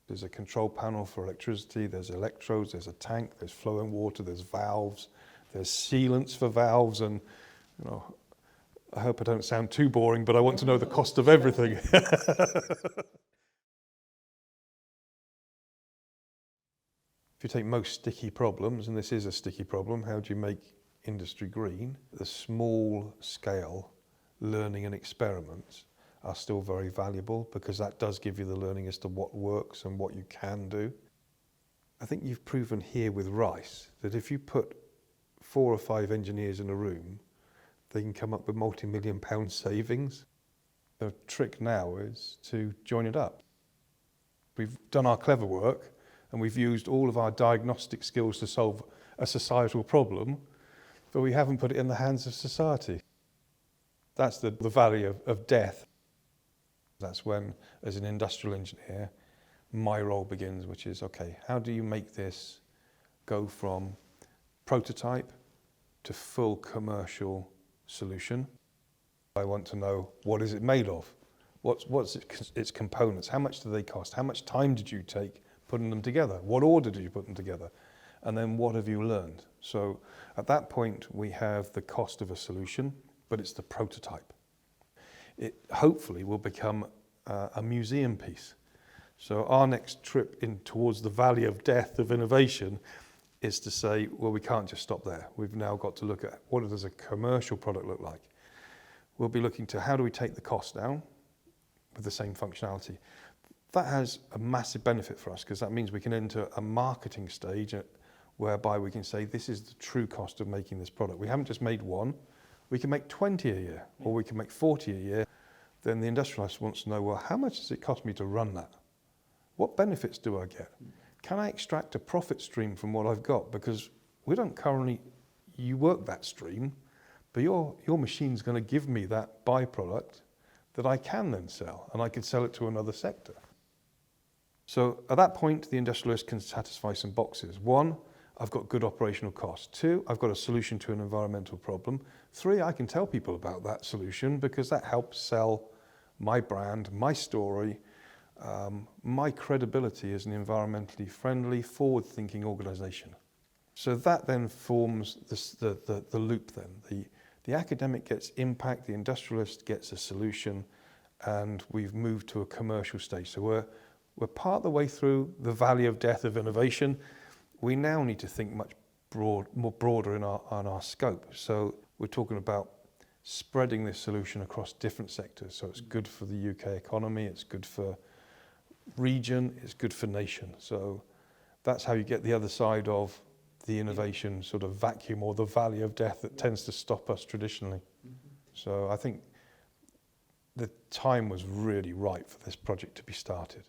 There's a control panel for electricity, there's electrodes, there's a tank, there's flowing water, there's valves, there's sealants for valves, and I hope I don't sound too boring, but I want to know the cost of everything. If you take most sticky problems, and this is a sticky problem, how do you make industry green? The small scale learning and experiments are still very valuable because that does give you the learning as to what works and what you can do. I think you've proven here with rice that if you put 4 or 5 engineers in a room, they can come up with multi-million pound savings. The trick now is to join it up. We've done our clever work and we've used all of our diagnostic skills to solve a societal problem, but we haven't put it in the hands of society. That's the valley of death. That's when, as an industrial engineer, my role begins, which is, okay, how do you make this go from prototype to full commercial solution? I want to know, what is it made of? What's its components? How much do they cost? How much time did you take putting them together? What order did you put them together? And then what have you learned? So at that point, we have the cost of a solution, but it's the prototype. It hopefully will become a museum piece. So our next trip in towards the valley of death of innovation is to say, well, we can't just stop there. We've now got to look at what does a commercial product look like. We'll be looking to how do we take the cost down with the same functionality. That has a massive benefit for us because that means we can enter a marketing stage whereby we can say this is the true cost of making this product. We haven't just made one, we can make 20 a year or we can make 40 a year. Then the industrialist wants to know, well, how much does it cost me to run that? What benefits do I get? Can I extract a profit stream from what I've got? Because we don't currently, you work that stream, but your machine's going to give me that byproduct that I can then sell, and I can sell it to another sector. So at that point, the industrialist can satisfy some boxes. 1, I've got good operational costs. 2, I've got a solution to an environmental problem. 3, I can tell people about that solution because that helps sell my brand, my story, my credibility as an environmentally friendly, forward-thinking organization. So that then forms the loop then. The academic gets impact, the industrialist gets a solution, and we've moved to a commercial stage. So we're part of the way through the valley of death of innovation. We now need to think much more broader on our scope. So we're talking about spreading this solution across different sectors. So it's good for the UK economy, it's good for region, it's good for nation. So that's how you get the other side of the innovation sort of vacuum or the valley of death that tends to stop us traditionally. So I think the time was really right for this project to be started.